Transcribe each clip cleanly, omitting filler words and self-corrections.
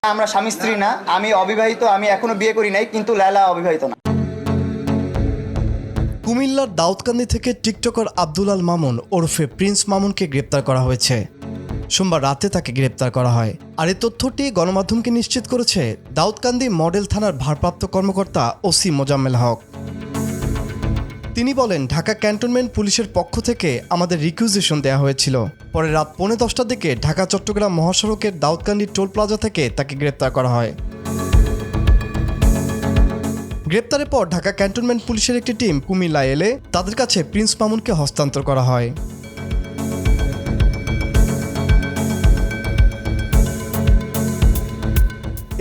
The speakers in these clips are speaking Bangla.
আমরা স্বামী স্ত্রী না, আমি অবিবাহিত, আমি এখনো বিয়ে করি নাই, কিন্তু লায়লা অবিবাহিত না। কুমিল্লার দাউদকান্দি থেকে টিকটকার আব্দুল আল মামুন ওরফে প্রিন্স মামুনকে গ্রেপ্তার করা হয়েছে। সোমবার রাতে তাকে গ্রেপ্তার করা হয়। আর এই তথ্যটি গণমাধ্যমকে নিশ্চিত করেছে দাউদকান্দি মডেল থানার ভারপ্রাপ্ত কর্মকর্তা ওসি মোজাম্মেল হক। তিনি বলেন, ঢাকা ক্যান্টনমেন্ট পুলিশের পক্ষ থেকে আমাদের রিকুইজিশন দেওয়া হয়েছিল। পরে রাত 10:45টার দিকে ঢাকা চট্টগ্রাম মহাসড়কের দাউদকান্দি টোল প্লাজা থেকে তাকে গ্রেপ্তার করা হয়। গ্রেপ্তারের পর ঢাকা ক্যান্টনমেন্ট পুলিশের একটি টিম কুমিল্লায় এলে তাদের কাছে প্রিন্স মামুনকে হস্তান্তর করা হয়।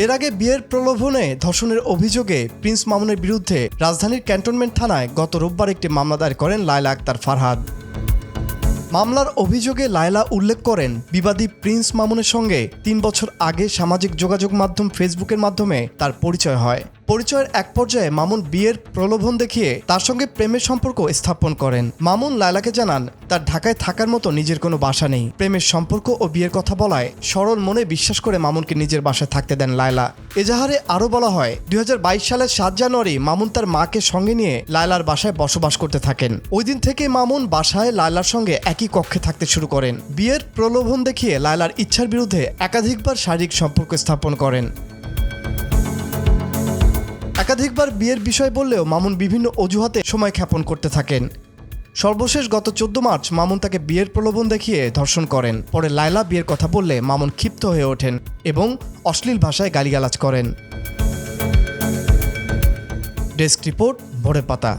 এর আগে বিয়ের প্রলোভনে ধর্ষণের অভিযোগে প্রিন্স মামুনের বিরুদ্ধে রাজধানীর ক্যান্টনমেন্ট থানায় গত রোববার একটি মামলা দায়ের করেন লায়লা আক্তার ফারহাদ। মামলার অভিযোগে লায়লা উল্লেখ করেন, বিবাদী প্রিন্স মামুনের সঙ্গে 3 বছর আগে সামাজিক যোগাযোগ মাধ্যম ফেসবুকের মাধ্যমে তার পরিচয় হয়। পরিচয়ের এক পর্যায়ে মামুন বিয়ের প্রলোভন দেখিয়ে তার সঙ্গে প্রেমের সম্পর্ক স্থাপন করেন। মামুন লায়লাকে জানান, তার ঢাকায় থাকার মতো নিজের কোনো বাসা নেই। প্রেমের সম্পর্ক ও বিয়ের কথা বলায় সরল মনে বিশ্বাস করে মামুনকে নিজের বাসায় থাকতে দেন লায়লা। এজাহারে আরও বলা হয়, 2022 সালের 7 জানুয়ারি মামুন তার মাকে সঙ্গে নিয়ে লায়লার বাসায় বসবাস করতে থাকেন। ওই দিন থেকে মামুন বাসায় লায়লার সঙ্গে একই কক্ষে থাকতে শুরু করেন। বিয়ের প্রলোভন দেখিয়ে লায়লার ইচ্ছার বিরুদ্ধে একাধিকবার শারীরিক সম্পর্ক স্থাপন করেন। একাধিকবার বিয়ের বিষয় বললেও মামুন বিভিন্ন অজুহাতে সময় ক্ষেপণ করতে থাকেন। সর্বশেষ গত 14 মার্চ মামুন তাকে বিয়ের প্রলোভন দেখিয়ে ধর্ষণ করেন। পরে লায়লা বিয়ের কথা বললে মামুন ক্ষিপ্ত হয়ে ওঠেন এবং অশ্লীল ভাষায় গালিগালাজ করেন। ডেস্ক রিপোর্ট, ভোরের পাতা।